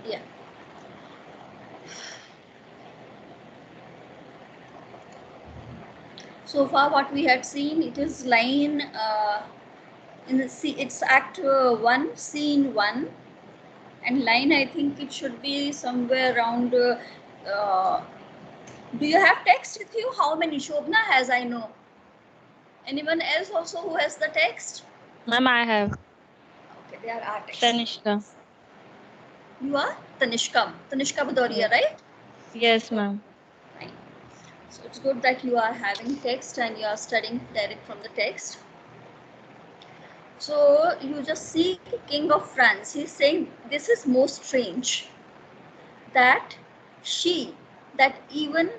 Yeah. So far, what we had seen, it is line in the it's act 1, scene 1, and line, I think it should be somewhere around. Do you have text with you? How many? Shobna has, I know. Anyone else also who has the text? Ma'am, I have. Okay, there are texts. Tanishka. You are Tanishka. Tanishka Badoria, Yes. right? Yes, Okay, ma'am. fine. So it's good that you are having text and you are studying direct from the text. So you just see King of France. He's saying this is most strange that she, that even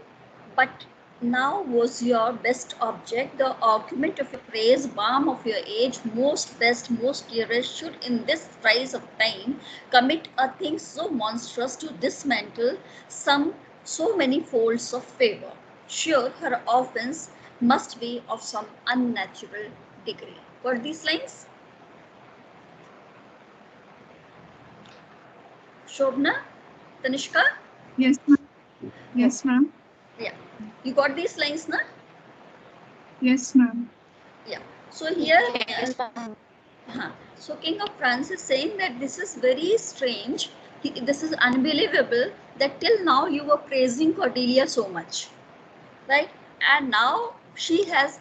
but now was your best object, the argument of your praise, balm of your age, most best, most dearest, should in this rise of time commit a thing so monstrous to dismantle some so many folds of favor. Sure, her offense must be of some unnatural degree. What these lines? Shobna? Tanishka? Yes, ma'am. Yes, ma'am. Yeah. You got these lines, na? Yes, ma'am. Yeah. So here, Yes, ma'am. so King of France is saying that this is very strange. This is unbelievable that till now you were praising Cordelia so much, right? And now she has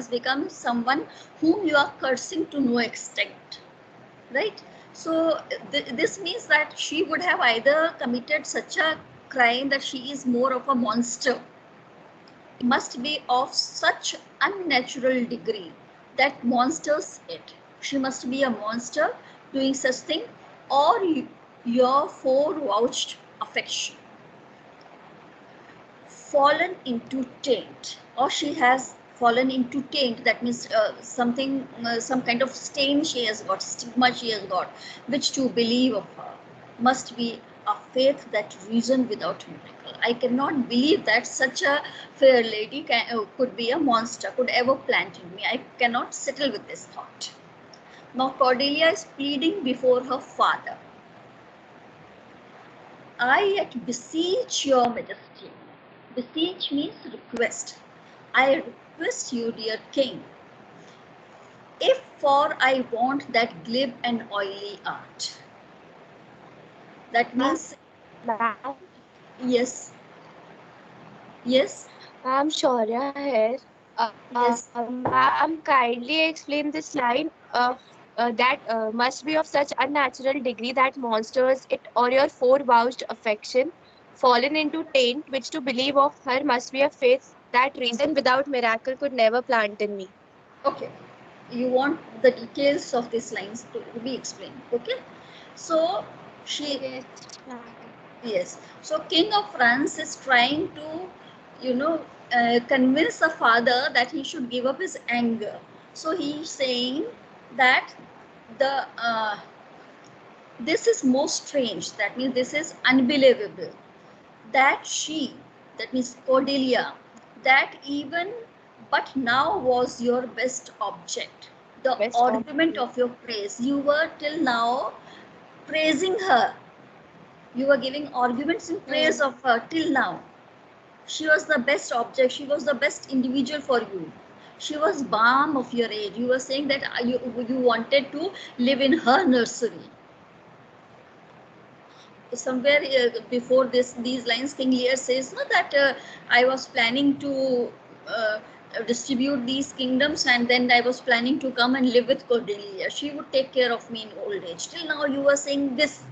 become someone whom you are cursing to no extent, right? So this means that she would have either committed such a crime that she is more of a monster, must be of such unnatural degree that monsters it. She must be a monster doing such thing, or your forevouched affection fallen into taint, or she has fallen into taint. That means something, some kind of stain she has got, stigma she has got, which to believe of her must be a faith that reason without miracle. I cannot believe that such a fair lady could be a monster, could ever plant in me. I cannot settle with this thought. Now Cordelia is pleading before her father. I yet beseech your majesty. Beseech means request. I request you, dear king, if for I want that glib and oily art. That means, Ma'am, yes, yes, I'm Shaurya here. yes. Ma'am, kindly explain this line that must be of such unnatural degree that monsters it or your forevouched affection fallen into taint, which to believe of her must be a faith that reason without miracle could never plant in me. Okay. You want the details of these lines to be explained. Okay. So she, Yes, ma'am. yes. So King of France is trying to, you know, convince the father that he should give up his anger. So he's saying that the this is most strange. That means this is unbelievable. That she, that means Cordelia, that even but now was your best object. The Best of argument of your praise. You were till now praising her. You were giving arguments in praise of her till now. She was the best object. She was the best individual for you. She was balm of your age. You were saying that you wanted to live in her nursery. Somewhere before these lines, King Lear says no, that I was planning to uh, distribute these kingdoms, and then I was planning to come and live with Cordelia. She would take care of me in old age. Till now you were saying this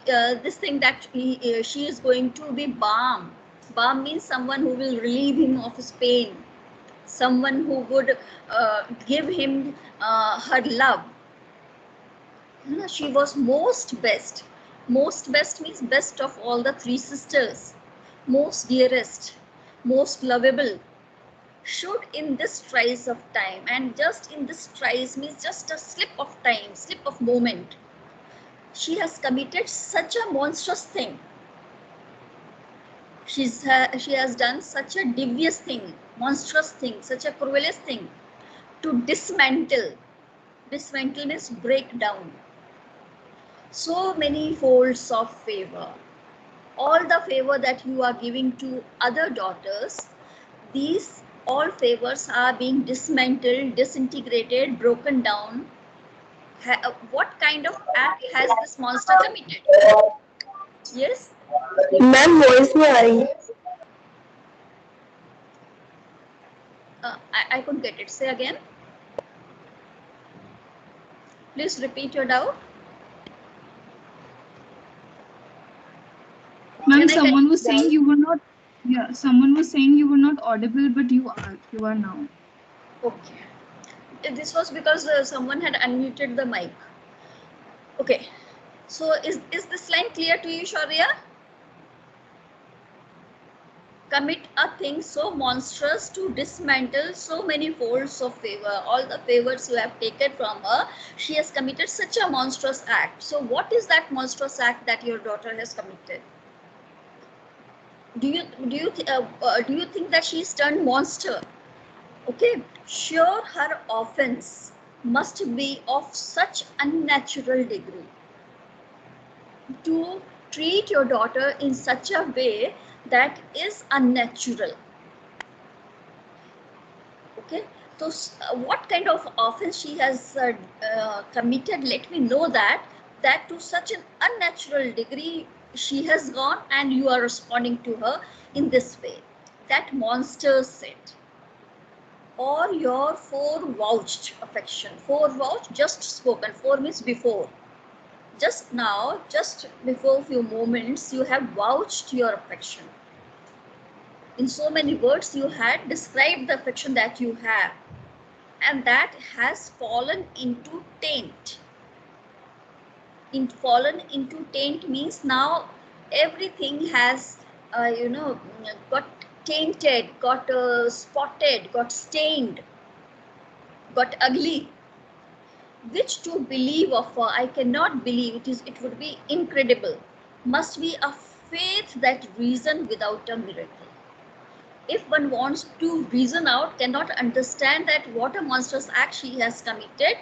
thing that she is going to be balm. Balm means someone who will relieve him of his pain, someone who would give him her love. She was most best. Most best means best of all the three sisters. Most dearest, most lovable. Should in this trice of time, and just in this trice means just a slip of time, slip of moment, she has committed such a monstrous thing. She has done such a devious thing, monstrous thing, such a cruelest thing, to dismantle. Dismantle means break down. So many folds of favor. All the favor that you are giving to other daughters, these all favors are being dismantled, disintegrated, broken down. What kind of act has this monster committed? Yes? Ma'am voice नहीं आ रही. I couldn't get it. Say again. Please repeat your doubt. Ma'am, someone was saying you were not. Yeah, someone was saying you were not audible, but you are. You are now. Okay. This was because someone had unmuted the mic. Okay. So is this line clear to you, Shaurya? Commit a thing so monstrous to dismantle so many folds of favor. All the favors you have taken from her, she has committed such a monstrous act. So what is that monstrous act that your daughter has committed? Do you think that she's turned monster? Okay, sure, her offense must be of such unnatural degree. To treat your daughter in such a way that is unnatural. Okay, so what kind of offense she has committed? Let me know that to such an unnatural degree she has gone, and you are responding to her in this way. That monster said, or your forevouched affection. Forevouched, just spoken. Fore means before. Just now, just before few moments, you have vouched your affection. In so many words, you had described the affection that you have, and that has fallen into taint. Fallen into taint means now everything has, got tainted, got spotted, got stained, got ugly. Which to believe of her, I cannot believe. It would be incredible. Must be a faith that reason without a miracle. If one wants to reason out, cannot understand that what a monstrous act she has committed,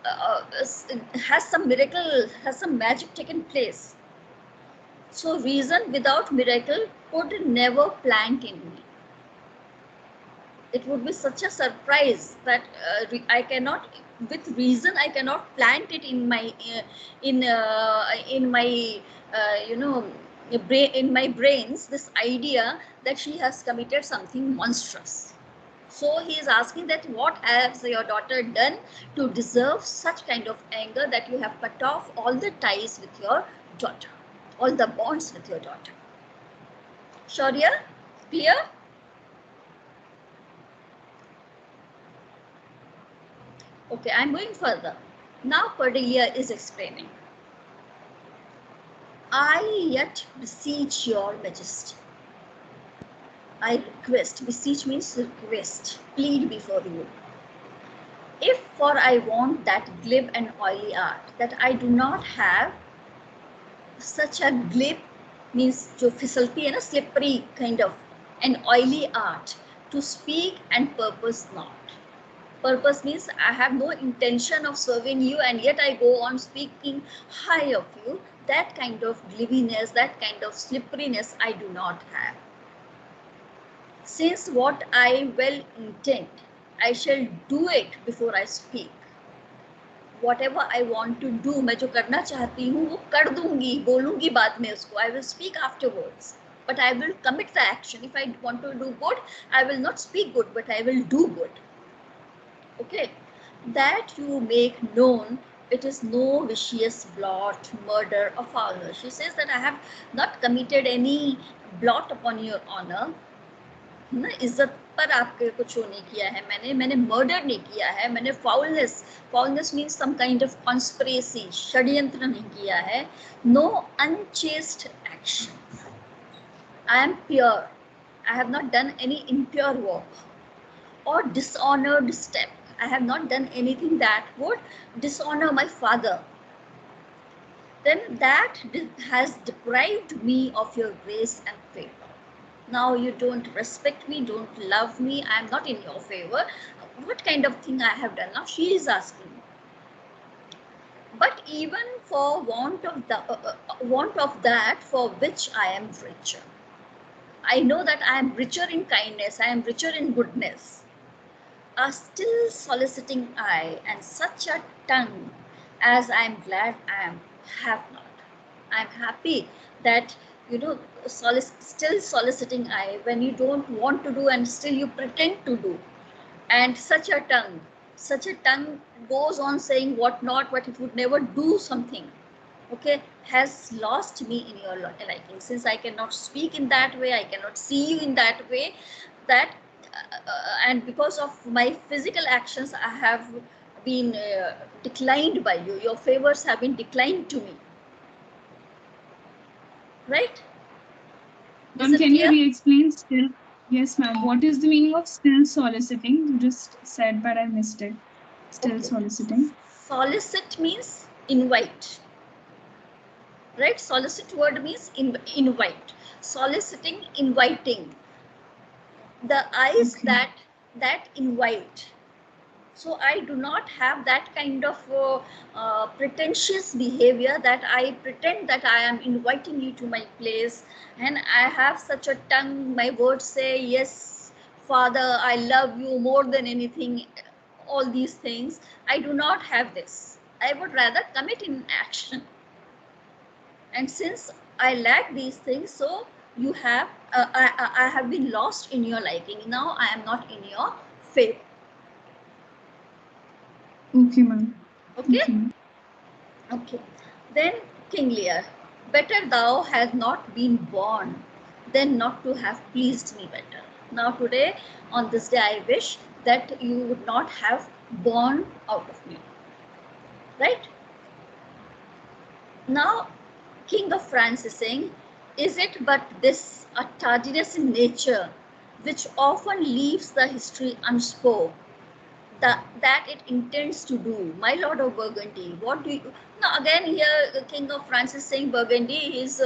has some miracle, has some magic taken place. So reason without miracle could never plant in me. It would be such a surprise that I cannot, with reason, I cannot plant it in my in my brains, this idea that she has committed something monstrous. So he is asking that what has your daughter done to deserve such kind of anger that you have cut off all the ties with your daughter, all the bonds with your daughter. Shaurya, clear? Okay, I'm going further. Now Cordelia is explaining. I yet beseech your majesty. I request, beseech means request, plead before you. If for I want that glib and oily art, that I do not have such a glib, means jo fisalti hai na, slippery kind of, an oily art, to speak and purpose not. Purpose means I have no intention of serving you, and yet I go on speaking high of you. That kind of glibiness, that kind of slipperiness I do not have. Since what I well intend, I shall do it before I speak. Whatever I want to do, मैं जो करना चाहती हूँ वो कर दूंगी, बोलूंगी बाद में उसको. I will speak afterwards, but I will commit the action. If I want to do good, I will not speak good, but I will do good. Okay, that you make known it is no vicious blot, murder or foulness. She says that I have not committed any blot upon your honor. ना इज्जत पर आपके कुछ नहीं किया है, मैंने murder नहीं किया है, मैंने foulness means some kind of conspiracy, षड्यंत्र नहीं किया है. No unchaste action. I am pure. I have not done any impure work or dishonored step. I have not done anything that would dishonor my father. Then that has deprived me of your grace and favor. Now you don't respect me, don't love me, I am not in your favor. What kind of thing I have done? Now she is asking. but even for want of that for which I am richer. I know that I am richer in kindness, I am richer in goodness. A still soliciting eye and such a tongue as I am glad I am have not. I am happy that still soliciting eye when you don't want to do and still you pretend to do. And such a tongue goes on saying what not, but it would never do something. Okay, has lost me in your liking. Since I cannot speak in that way, I cannot see you in that way, that and because of my physical actions, I have been declined by you. Your favors have been declined to me. Right? Ma'am, can you re-explain still? Yes, ma'am. What is the meaning of still soliciting? You just said, but I missed it. Still soliciting. Solicit means invite. Right? Solicit word means invite. Soliciting, inviting. The eyes that invite. So I do not have that kind of pretentious behavior that I pretend that I am inviting you to my place, and I have such a tongue, my words say, yes, Father, I love you more than anything, all these things. I do not have this. I would rather commit in action. And since I lack these things, so you have, I have been lost in your liking. Now I am not in your favor. Okay, ma'am. Okay? Okay. Then King Lear, better thou had not been born than not to have pleased me better. Now today, on this day, I wish that you would not have born out of me. Right? Now, King of France is saying, is it but this, a tardiness in nature, which often leaves the history unspoke, that it intends to do? My Lord of Burgundy, what do you... Now again here, the King of France is saying Burgundy is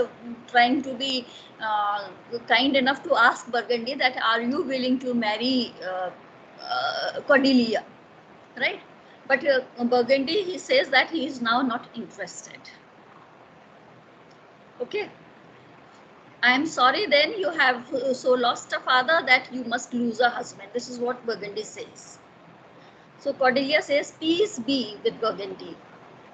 trying to be kind enough to ask Burgundy that are you willing to marry Cordelia, right? But Burgundy, he says that he is now not interested. Okay. I am sorry then you have so lost a father that you must lose a husband. This is what Burgundy says. So Cordelia says, peace be with Burgundy.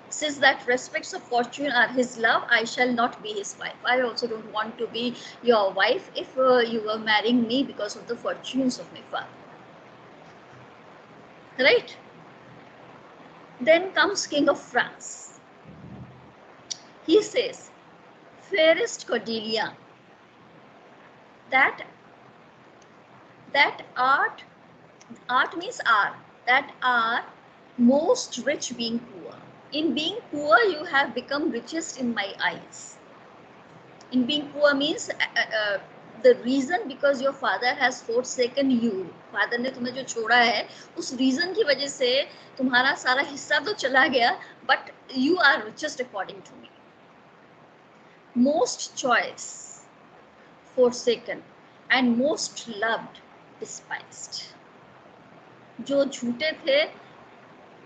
Since that respects of fortune are his love, I shall not be his wife. I also don't want to be your wife if you were marrying me because of the fortunes of my father. Right? Then comes King of France. He says, fairest Cordelia, that art means are, that are most rich being poor. In being poor, you have become richest in my eyes. In being poor means the reason because your father has forsaken you. Father ने तुम्हें जो छोड़ा है, उस reason की वजह से तुम्हारा सारा हिस्सा तो चला गया, but you are richest according to me. Most choice, forsaken, and most loved, despised. जो झूठे थे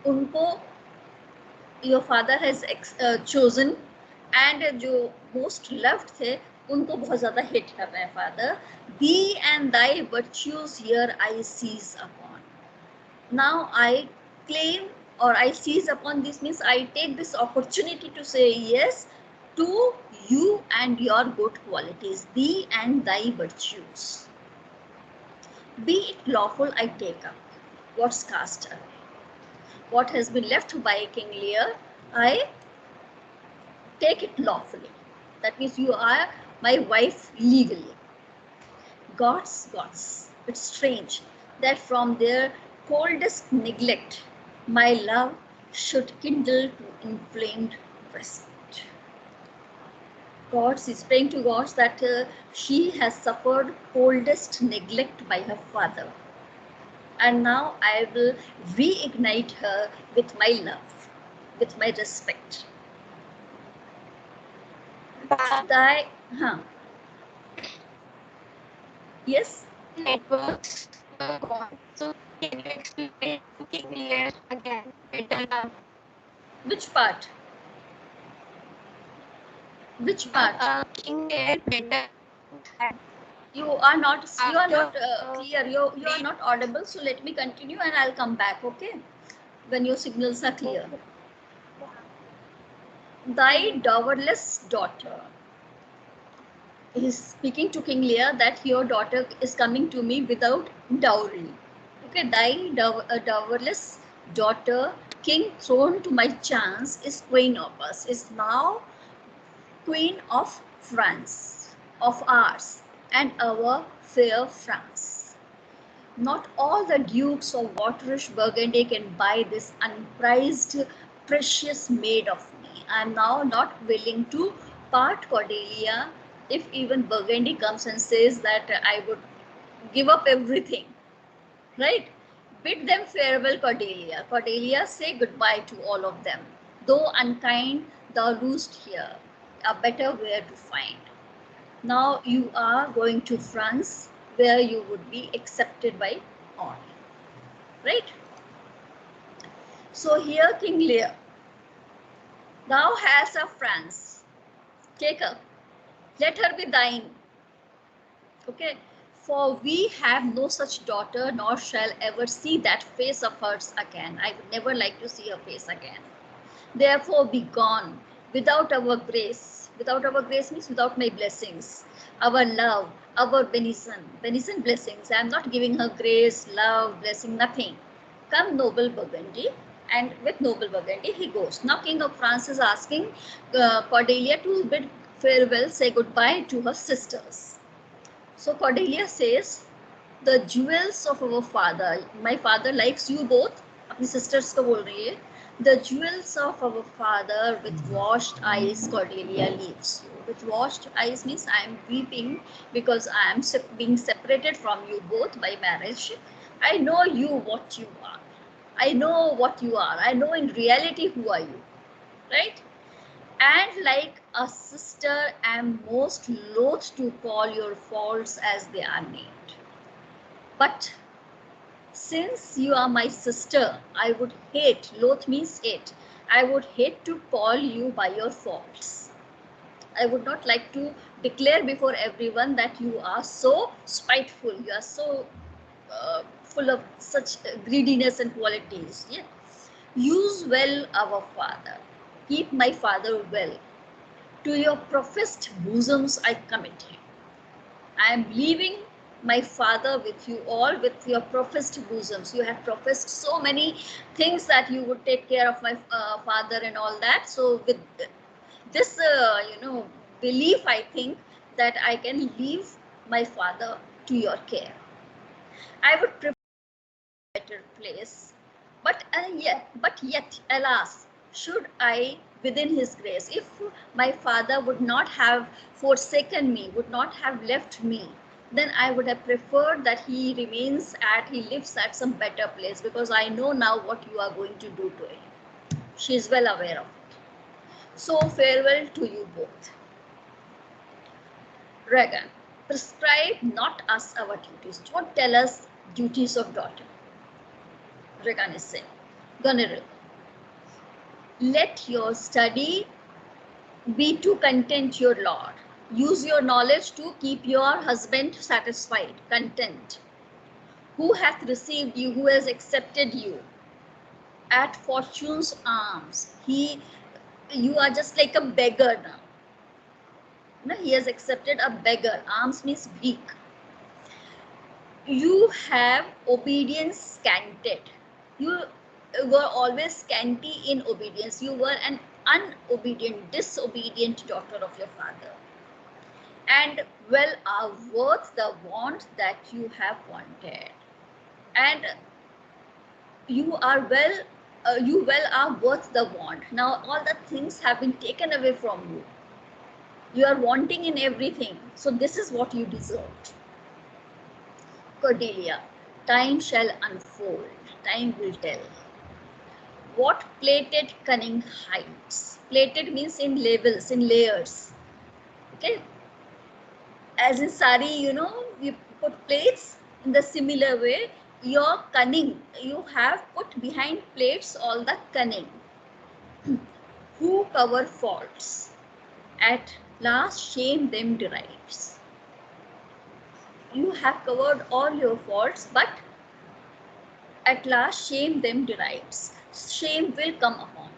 उनको your father has chosen, and जो most loved थे उनको बहुत ज़्यादा hate कर रहे हैं father. Thee and thy virtues here I seize upon. Now I claim, or I seize upon, this means I take this opportunity to say yes to you and your good qualities, thee and thy virtues. Be it lawful I take up what's cast away. What has been left by King Lear, I take it lawfully. That means you are my wife legally. Gods, it's strange that from their coldest neglect, my love should kindle to inflamed respect. Gods is praying to gods that she has suffered coldest neglect by her father. And now I will reignite her with my love, with my respect. Thy, yes? Networks gone. So can you explain King Lear again? Better love. Which part? Which part? King Lear better had You are not after clear. You are not audible. So let me continue and I'll come back. Okay, when your signals are clear. Thy dowerless daughter. He's speaking to King Lear that your daughter is coming to me without dowry. Okay, thy dowerless daughter, king thrown to my chance, is queen of us, is now queen of France, of ours, and our fair France. Not all the dukes of Waterish Burgundy can buy this unprized, precious maid of me. I am now not willing to part Cordelia if even Burgundy comes and says that I would give up everything, right? Bid them farewell, Cordelia. Cordelia, say goodbye to all of them. Though unkind, thou lost here, a better where to find. Now you are going to France, where you would be accepted by all. Right? So here King Lear, thou hast a France, take her, let her be thine. Okay, for we have no such daughter, nor shall ever see that face of hers again. I would never like to see her face again. Therefore be gone, without our grace. Without our grace means without my blessings, our love, our benison blessings. I am not giving her grace, love, blessing, nothing. Come, noble Burgundy. And with noble Burgundy, he goes. Now King of France is asking Cordelia to bid farewell, say goodbye to her sisters. So Cordelia says, the jewels of our father, my father likes you both. अपनी sisters को बोल रही है. The jewels of our father, with washed eyes, Cordelia leaves you. With washed eyes means I am weeping because I am being separated from you both by marriage. I know you what you are. I know what you are. I know in reality who are you, right? And like a sister, I am most loath to call your faults as they are named. But since you are my sister, I would hate, loath means hate, I would hate to call you by your faults. I would not like to declare before everyone that you are so spiteful, you are so full of such greediness and qualities. Yeah. Use well our father, keep my father well. To your professed bosoms I commit him. I am leaving my father with you all, with your professed bosoms. You have professed so many things that you would take care of my father and all that. So with this, belief, I think that I can leave my father to your care. I would prefer a better place, but yet, alas, should I, within his grace, if my father would not have forsaken me, would not have left me, then I would have preferred that he lives at some better place, because I know now what you are going to do to him. She is well aware of it. So farewell to you both. Regan, prescribe not us our duties. Don't tell us duties of daughter. Regan is saying, Goneril, let your study be to content your lord. Use your knowledge to keep your husband satisfied, content. Who hath received you, who has accepted you at fortune's arms? You are just like a beggar now. No, he has accepted a beggar. Arms means weak. You have obedience scanted. You were always scanty in obedience. You were an unobedient, disobedient daughter of your father. And well are worth the want that you have wanted. And you are you well are worth the want. Now all the things have been taken away from you. You are wanting in everything. So this is what you deserved. Cordelia, time shall unfold. Time will tell. What plated cunning hides. Plated means in levels, in layers. Okay. As in sari, we put plates. In the similar way, your cunning, you have put behind plates all the cunning. Who cover faults at last shame them derides. You have covered all your faults, but at last shame them derides. Shame will come upon.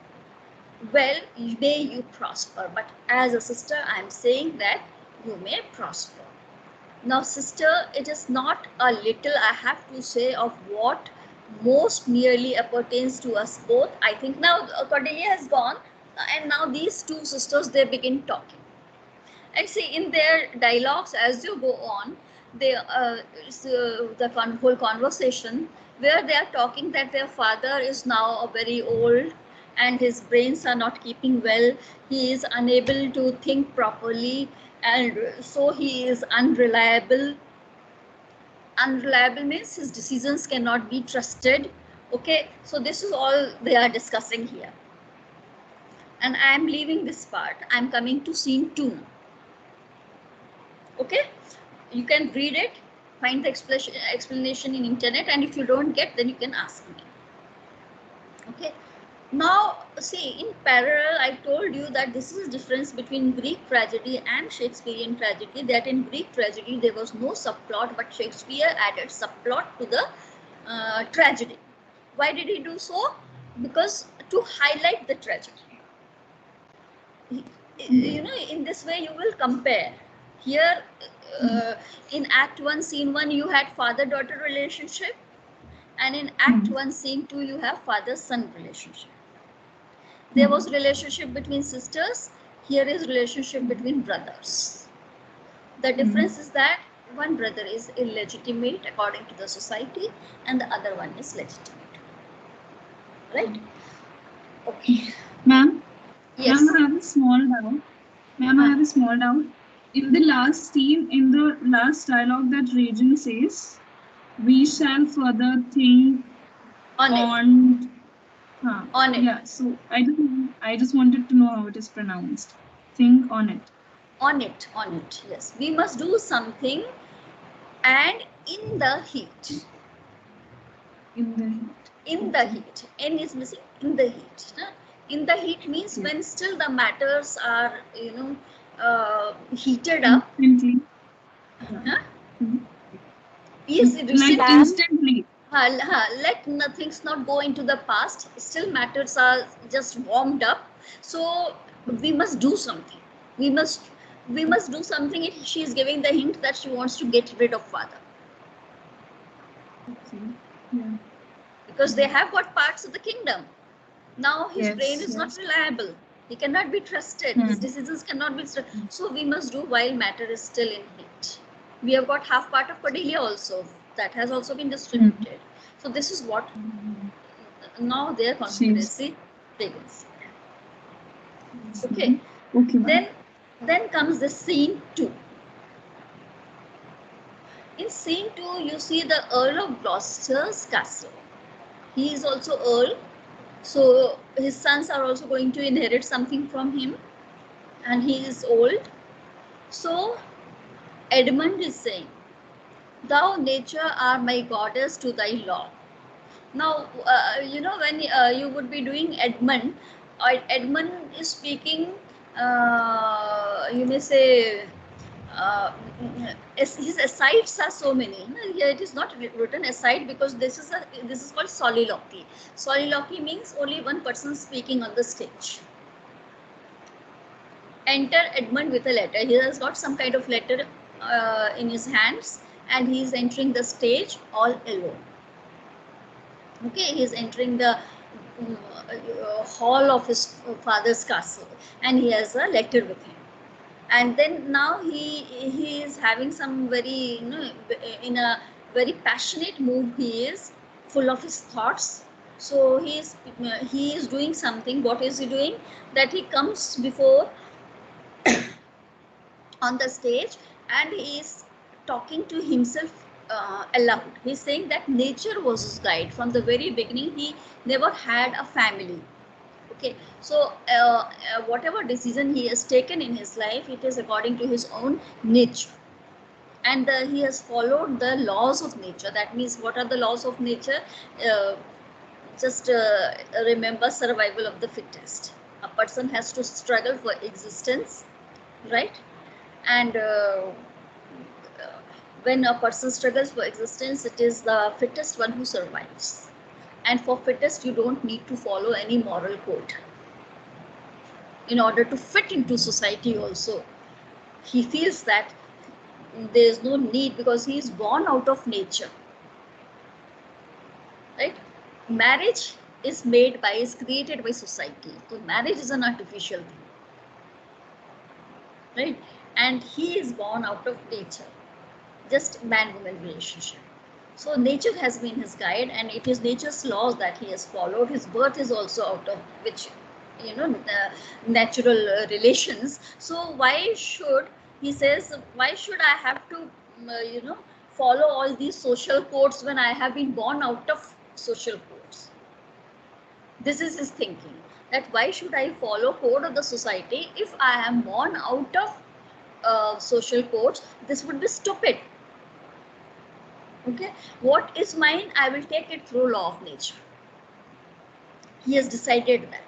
Well, may you prosper, but as a sister, I am saying that you may prosper. Now, sister, it is not a little, I have to say, of what most nearly appertains to us both. I think now Cordelia has gone, and now these two sisters, they begin talking. And see, in their dialogues, as you go on, they the whole conversation where they are talking that their father is now very old and his brains are not keeping well. He is unable to think properly, and so he is unreliable. Unreliable means his decisions cannot be trusted. Okay, so this is all they are discussing here. And I am leaving this part. I am coming to scene 2. Okay, you can read it, find the explanation in internet, and if you don't get, then you can ask me. Okay, now see, in parallel, I told you that this is the difference between Greek tragedy and Shakespearean tragedy, that in Greek tragedy there was no subplot, but Shakespeare added subplot to the tragedy. Why did he do so? Because to highlight the tragedy. You know, in this way you will compare. Here in Act 1, Scene 1, you had father-daughter relationship, and in Act 1, Scene 2, you have father-son relationship. There was relationship between sisters. Here is relationship between brothers. The difference is that one brother is illegitimate according to the society, and the other one is legitimate. Right? Okay. Ma'am? Yes. Ma'am, I have a small doubt. Ma'am, I have a small doubt. In the last scene, in the last dialogue that Regent says, we shall further think on it. Yeah, so I just wanted to know how it is pronounced. Think on it. On it, yes. We must do something, and in the heat. In the heat. In the heat. N is missing. In the heat. In the heat means when still the matters are, you know, heated up. Instantly. Yes, like instantly. Let things not go into the past. Still matters are just warmed up. So we must do something. We must do something. She is giving the hint that she wants to get rid of father. Okay. Yeah. Because they have got parts of the kingdom. Now his brain is not reliable. He cannot be trusted. His decisions cannot be trusted. So we must do while matter is still in heat. We have got half part of Cordelia also. That has also been distributed. So this is what now their conspiracy begins. Okay. Then comes the scene 2. In scene 2, you see the Earl of Gloucester's castle. He is also Earl. So his sons are also going to inherit something from him, and he is old. So Edmund is saying, "Thou nature are my goddess to thy law." Now, you know, when you would be doing Edmund, Edmund is speaking, you may say, his asides are so many. Here it is not written aside because this is called soliloquy. Soliloquy means only one person speaking on the stage. Enter Edmund with a letter. He has got some kind of letter in his hands, and he is entering the stage all alone. Okay, he is entering the hall of his father's castle, and he has a letter with him. And then now he is having some very, you know, in a very passionate mood. He is full of his thoughts. So he is doing something. What is he doing? That he comes before on the stage, and he is talking to himself aloud. He's saying that nature was his guide from the very beginning. He never had a family. Okay, so whatever decision he has taken in his life, it is according to his own nature, and he has followed the laws of nature. That means, what are the laws of nature? Just remember, survival of the fittest. A person has to struggle for existence. right? And when a person struggles for existence, it is the fittest one who survives. And for fittest, you don't need to follow any moral code in order to fit into society also. He feels that there is no need because he is born out of nature, right? Marriage is created by society. So marriage is an artificial thing, right? And he is born out of nature, just man-woman relationship. So nature has been his guide, and it is nature's laws that he has followed. His birth is also out of which, natural relations. So why should, he says, why should I have to, follow all these social codes when I have been born out of social codes? This is his thinking, that why should I follow code of the society if I am born out of social codes? This would be stupid. Okay, what is mine, I will take it through law of nature. He has decided that.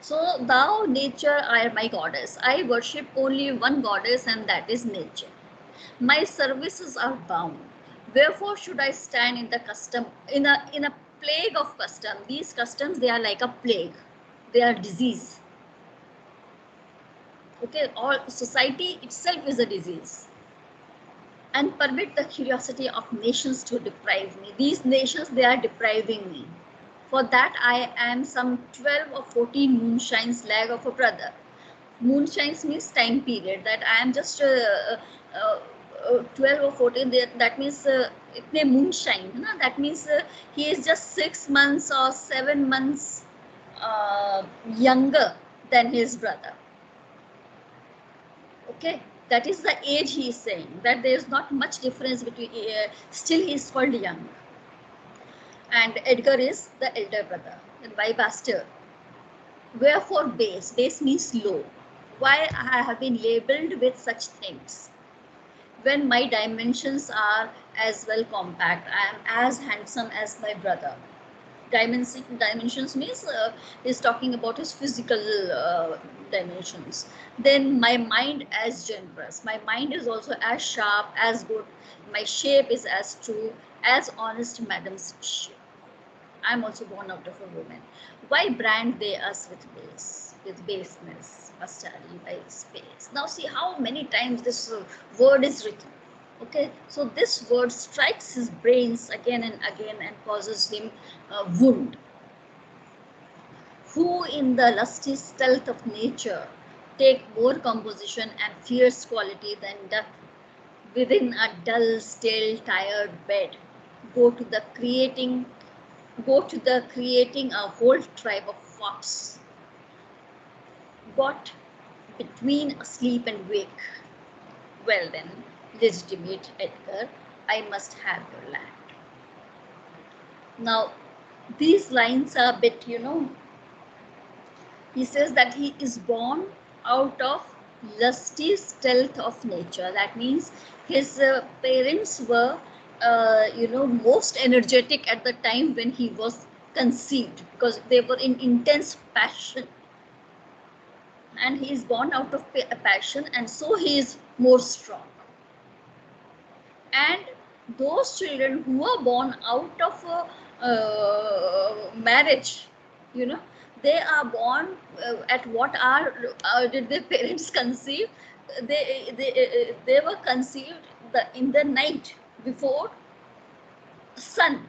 So thou nature are my goddess. I worship only one goddess, and that is nature. My services are bound. Wherefore should I stand in the custom, in a plague of custom? These customs, they are like a plague. They are disease. Okay, all society itself is a disease. And permit the curiosity of nations to deprive me. These nations, they are depriving me. For that I am some 12 or 14 moonshines lag of a brother. Moonshines means time period, that I am just 12 or 14, that means itne moonshine, na? That means he is just 6 months or 7 months younger than his brother. Okay, that is the age he is saying, that there is not much difference between, still he is called young. And Edgar is the elder brother. And why bastard? Wherefore base? Base means low. Why I have been labeled with such things? When my dimensions are as well compact, I am as handsome as my brother. Dimensions means is talking about his physical dimensions. Then my mind as generous. My mind is also as sharp, as good. My shape is as true, as honest madam's shape. I'm also born out of a woman. Why brand they us with baseness, bastardy, by space? Now see how many times this word is written. Okay, so this word strikes his brains again and again and causes him a wound. Who in the lusty stealth of nature take more composition and fierce quality than doth within a dull, stale, tired bed go to the creating a whole tribe of fox, got between asleep and wake. Well then, legitimate Edgar, I must have your land. Now, these lines are a bit, he says that he is born out of lusty stealth of nature. That means his parents were, most energetic at the time when he was conceived, because they were in intense passion. And he is born out of passion, and so he is more strong. And those children who are born out of marriage, they are born at what did their parents conceive? They were conceived in the night before sun,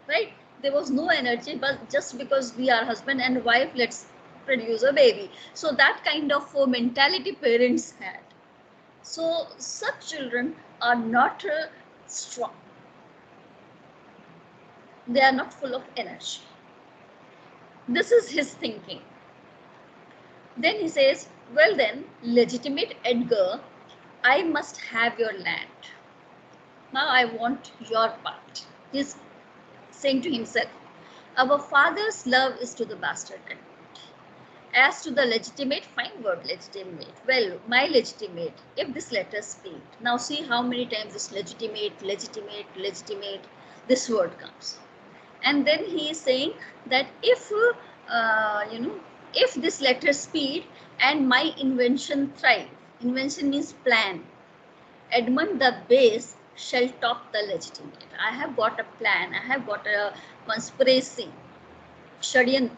right? There was no energy, but just because we are husband and wife, let's produce a baby. So that kind of mentality parents had. So such children are not strong. They are not full of energy. This is his thinking. Then he says, well then, legitimate Edgar, I must have your land. Now I want your part. He's saying to himself, our father's love is to the bastard Edward. As to the legitimate, fine word, legitimate. Well, my legitimate, if this letter speak. Now see how many times this legitimate, this word comes. And then he is saying that if, if this letter speed and my invention thrive, invention means plan, Edmund the base shall top the legitimate. I have got a plan, I have got a conspiracy, Shadyantra,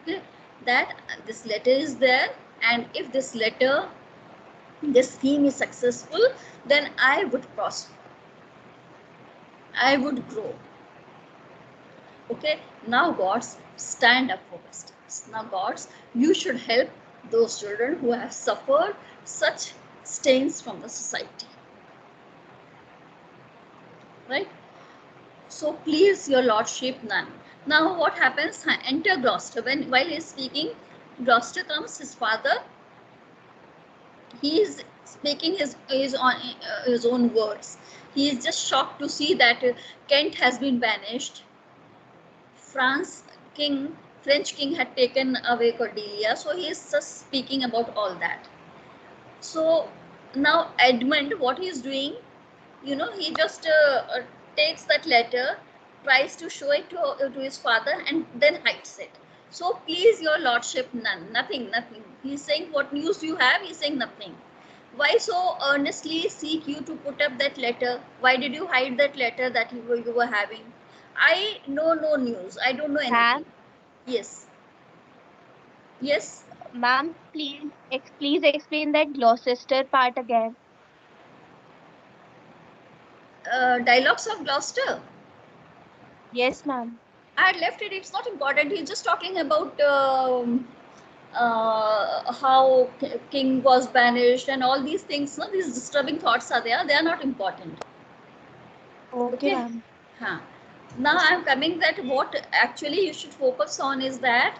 okay, that this letter is there, and if this letter, this scheme is successful, then I would prosper, I would grow. Okay, now gods, stand up for Westerners. Now gods, you should help those children who have suffered such stains from the society. Right? So please, your lordship, none. Now what happens? Enter Gloucester. While he is speaking, Gloucester comes, his father. He is speaking his own words. He is just shocked to see that Kent has been banished. French king had taken away Cordelia. So he is just speaking about all that. So now Edmund, what he is doing, you know, he just takes that letter, tries to show it to his father, and then hides it. So please, your lordship, none, nothing. He's saying, what news you have? He's saying nothing. Why so earnestly seek you to put up that letter? Why did you hide that letter that you were having? I know no news. I don't know anything. Ma'am? Yes. Yes. Ma'am, please explain that Gloucester part again. Dialogues of Gloucester. Yes, ma'am. I left it. It's not important. He's just talking about how king was banished and all these things. No, these disturbing thoughts are there. They are not important. Okay, ma'am. Huh. Now I'm coming that what actually you should focus on is that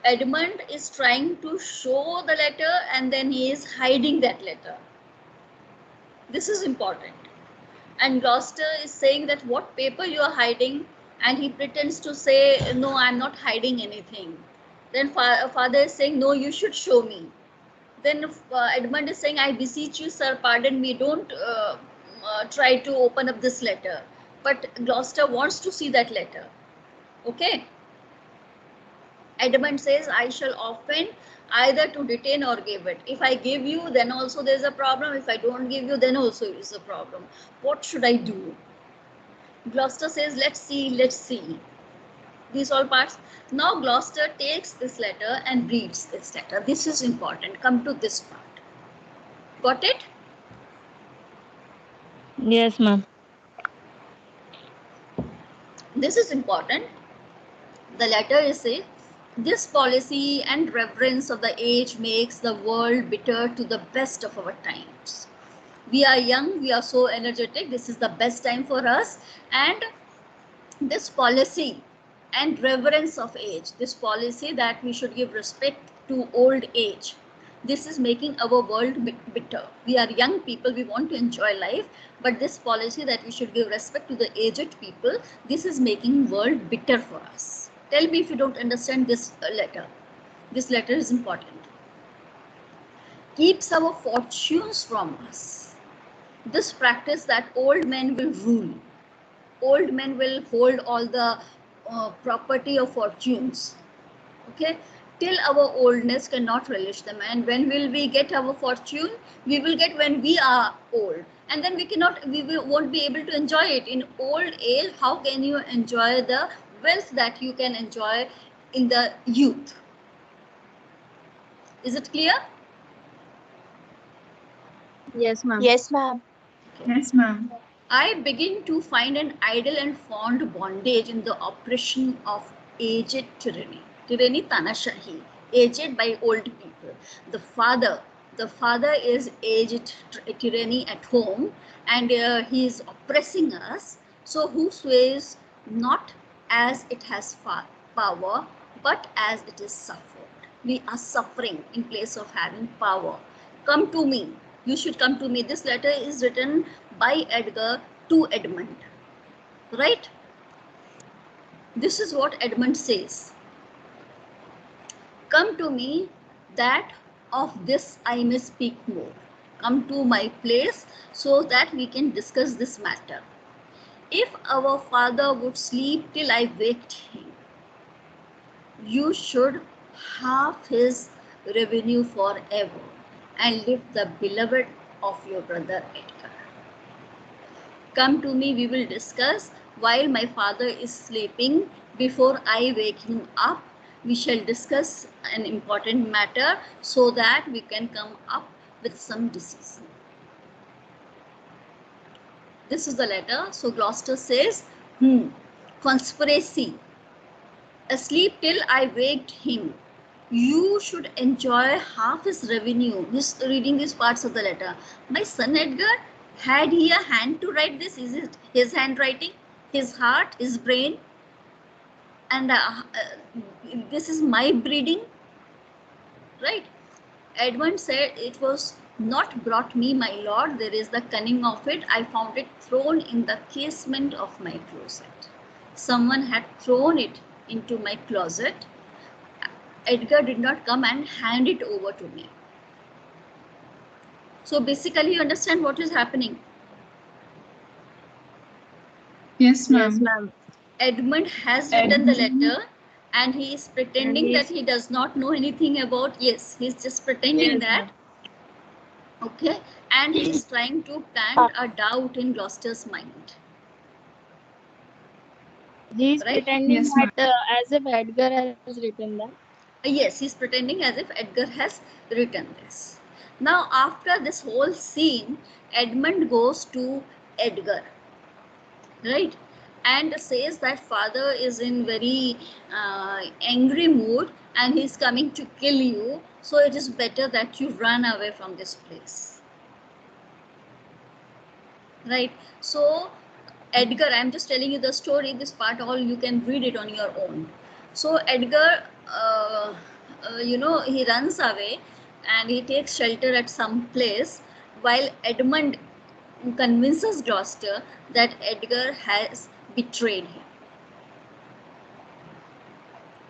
Edmund is trying to show the letter and then he is hiding that letter. This is important. And Gloucester is saying that what paper you are hiding, and he pretends to say, no, I'm not hiding anything. Then father is saying, no, you should show me. Then Edmund is saying, I beseech you, sir, pardon me, don't try to open up this letter. But Gloucester wants to see that letter. Okay. Edmund says, I shall often either to detain or give it. If I give you, then also there's a problem. If I don't give you, then also is a problem. What should I do? Gloucester says, let's see. These all parts. Now Gloucester takes this letter and reads this letter. This is important. Come to this part. Got it? Yes, ma'am. This is important. The letter is saying, this policy and reverence of the age makes the world bitter to the best of our times. We are young, we are so energetic, this is the best time for us, and this policy and reverence of age, this policy that we should give respect to old age, this is making our world bitter. We are young people, we want to enjoy life, but this policy that we should give respect to the aged people, this is making world bitter for us. Tell me if you don't understand this letter. This letter is important. Keeps our fortunes from us. This practice that old men will rule. Old men will hold all the property of fortunes. Okay, till our oldness cannot relish them. And when will we get our fortune? We will get when we are old. And then we won't be able to enjoy it. In old age, how can you enjoy the wealth that you can enjoy in the youth? Is it clear? Yes, ma'am. Yes, ma'am. Yes, ma'am. I begin to find an idle and fond bondage in the oppression of aged tyranny. Tyranny, Tanashahi, aged by old people. The father is aged tyranny at home, and he is oppressing us. So who sways not as it has power, but as it is suffered. We are suffering in place of having power. Come to me. You should come to me. This letter is written by Edgar to Edmund. Right? This is what Edmund says. Come to me, that of this I may speak more. Come to my place so that we can discuss this matter. If our father would sleep till I waked him, you should half his revenue forever and live the beloved of your brother Edgar. Come to me, we will discuss while my father is sleeping. Before I wake him up, we shall discuss an important matter so that we can come up with some decision. This is the letter. So Gloucester says, conspiracy. Asleep till I waked him. You should enjoy half his revenue. Just reading these parts of the letter. My son Edgar, had he a hand to write this? Is it his handwriting, his heart, his brain? And this is my breeding, right? Edmund said, it was not brought me, my lord. There is the cunning of it. I found it thrown in the casement of my closet. Someone had thrown it into my closet. Edgar did not come and hand it over to me. So basically, you understand what is happening. Yes, ma'am. Yes, ma'am. Edmund has written the letter and he is pretending that he does not know anything about, yes, he's just pretending Yes, that. Okay, and he is trying to plant a doubt in Gloucester's mind. He's Right? pretending Yes, ma'am. that as if Edgar has written that. Yes, he's pretending as if Edgar has written this. Now, after this whole scene, Edmund goes to Edgar, right? And says that father is in very angry mood and he's coming to kill you. So it is better that you run away from this place. Right? So Edgar, I'm just telling you the story. This part all you can read it on your own. So Edgar, he runs away and he takes shelter at some place while Edmund convinces Gloucester that Edgar has betrayed him.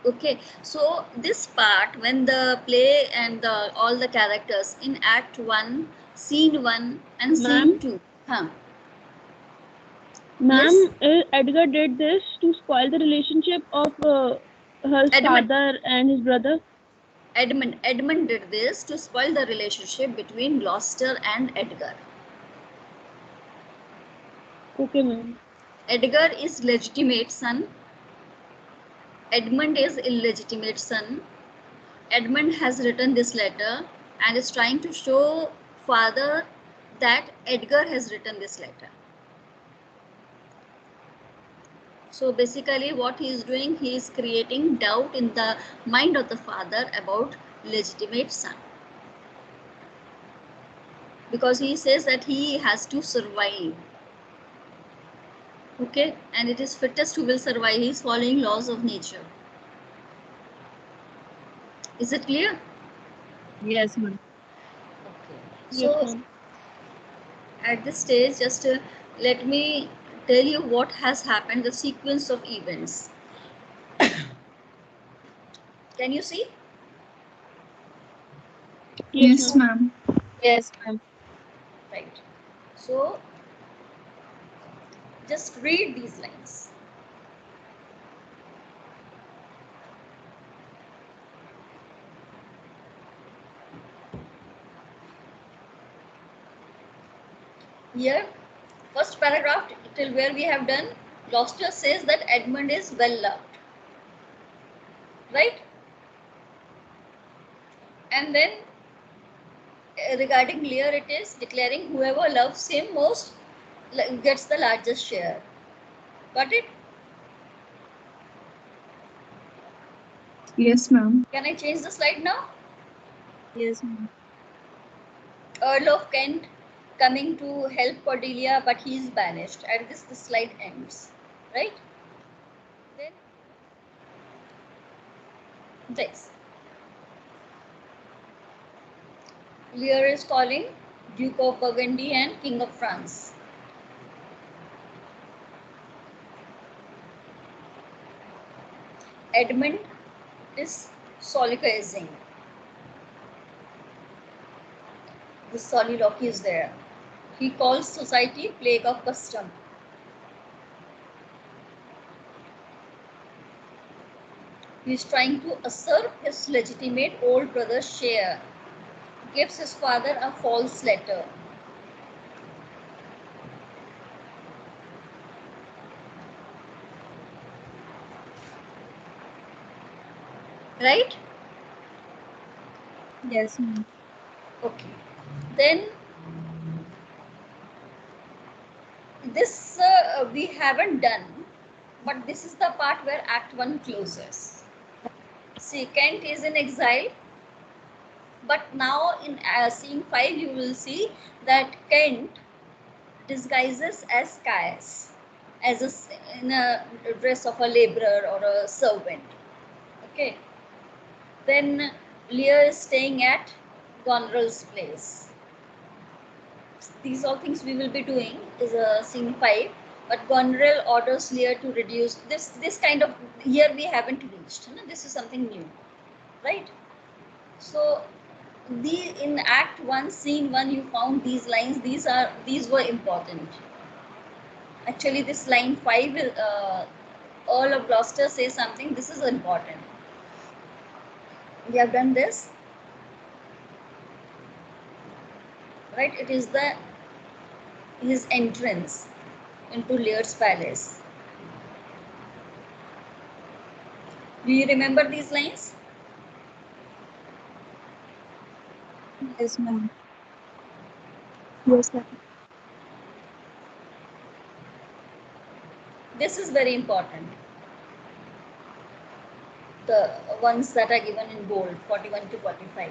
Okay, so this part, when the play and all the characters in Act 1, Scene 1 and Scene 2. Ma'am, Edgar did this to spoil the relationship of her Edmund. father and his brother. Edmund did this to spoil the relationship between Gloucester and Edgar. Okay, ma'am. Edgar is legitimate son. Edmund is illegitimate son. Edmund has written this letter and is trying to show father that Edgar has written this letter. So basically what he is doing, he is creating doubt in the mind of the father about legitimate son. Because he says that he has to survive. Okay, and it is fittest who will survive. He is following laws of nature. Is it clear? Yes, ma'am. Okay. Yes, So ma'am. at this stage, just let me tell you what has happened, the sequence of events. Can you see? Yes, ma'am. Yes, ma'am. Right. So just read these lines. Here, first paragraph till where we have done, Gloucester says that Edmund is well loved. Right? And then regarding Lear, it is declaring whoever loves him most gets the largest share. Got it? Yes, ma'am. Can I change the slide now? Yes, ma'am. Earl of Kent coming to help Cordelia, but he is banished. At this, the slide ends. Right? Then this. Lear is calling Duke of Burgundy and King of France. Edmund is soliloquizing. The soliloquy is there. He calls society plague of custom. He is trying to usurp his legitimate old brother's share. Gives his father a false letter. Right? Yes, ma'am. Okay. Then this we haven't done, but this is the part where Act 1 closes. See, Kent is in exile, but now in scene 5 you will see that Kent disguises as Caius, in a dress of a laborer or a servant. Okay. Then Lear is staying at Goneril's place. These all things we will be doing is scene 5. But Goneril orders Lear to reduce this kind of, here we haven't reached. This is something new, right? So in Act 1, Scene 1, you found these lines. These were important. Actually, this line 5, Earl of Gloucester says something. This is important. We have done this, right? It is his entrance into Lear's palace. Do you remember these lines? Yes, ma'am. Yes, ma'am. This is very important. The ones that are given in bold, 41 to 45.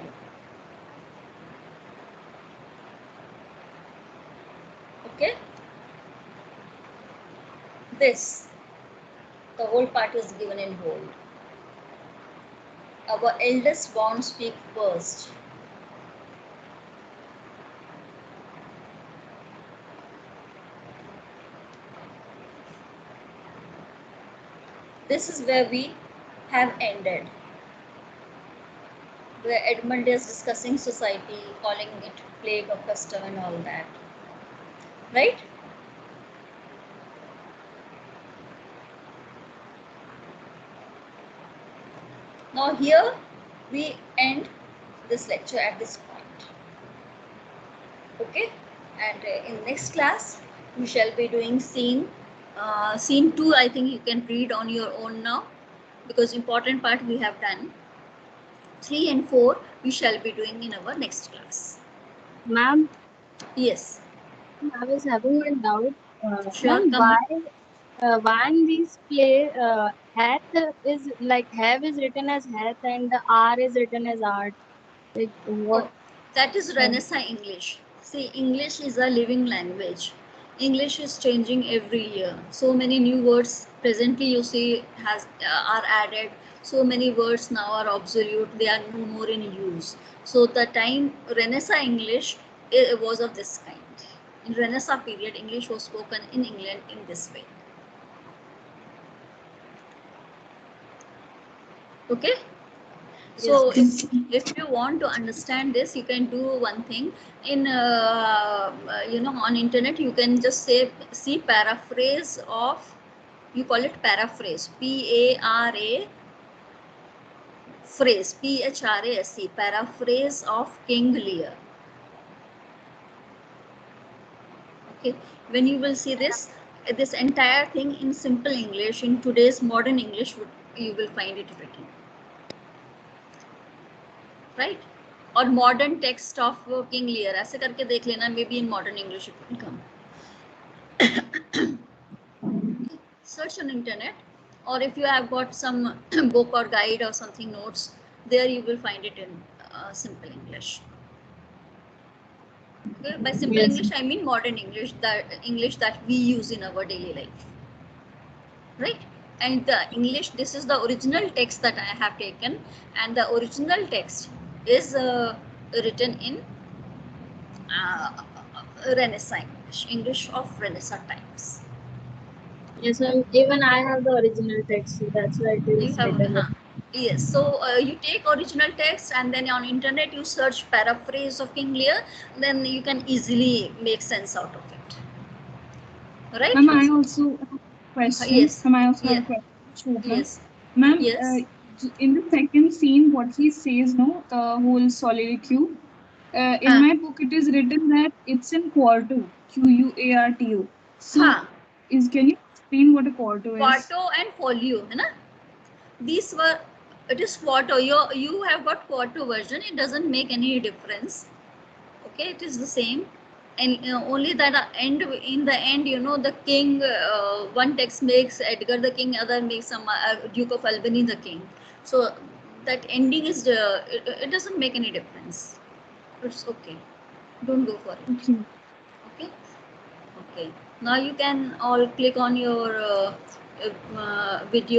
Okay? The whole part is given in bold. Our eldest born speak first. This is where we have ended. Where Edmund is discussing society, calling it plague of custom and all that. Right? Now here we end this lecture at this point. Okay? And in next class, we shall be doing scene 2. I think you can read on your own now, because important part we have done. 3 and 4 we shall be doing in our next class. Ma'am, Yes. I was having one doubt. Sure, Ma'am, come. why in this play hath is like have is written as hath and the R is written as art? Like what? Oh, that is Renaissance English. See, English is a living language. English is changing every year. So many new words presently you see are added. So many words now are obsolete. They are no more in use. So the time Renaissance English was of this kind. In Renaissance period, English was spoken in England in this way. Okay. So if you want to understand this, you can do one thing. In on internet, you can just see paraphrase of, you call it paraphrase, P-A-R-A phrase, P-H-R-A-S-E, paraphrase of King Lear. Okay, when you will see this entire thing in simple English, in today's modern English, you will find it written. Right? Or modern text of King Lear, ऐसे करके देख लेना, maybe in modern English it will come. Search on internet, or if you have got some book or guide or something, notes, there you will find it in simple English. Okay? By simple English, I mean modern English, the English that we use in our daily life. Right? And the English, this is the original text that I have taken, and the original text is written in Renaissance English of Renaissance times. Yes, ma'am. Even I have the original text, so that's why it is written. Yes, so you take original text and then on internet you search paraphrase of King Lear, then you can easily make sense out of it. Right? Ma'am, I also have a question. Yes. Ma'am, I also have a question. Yes. Ma'am, Yes. in the second scene, what he says, no, the whole soliloquy. In my book, it is written that it's in quarto, Quarto. So, हाँ, can you explain what a quarto is? quarto and folio, है ना? These were, it is quarto. You have got quarto version. It doesn't make any difference. Okay, it is the same, and only that in the end, you know, the king, one text makes Edgar the king, other makes some Duke of Albany the king. So that ending is it doesn't make any difference. It's okay. Don't go for it. Okay. Okay. Okay. Now you can all click on your video.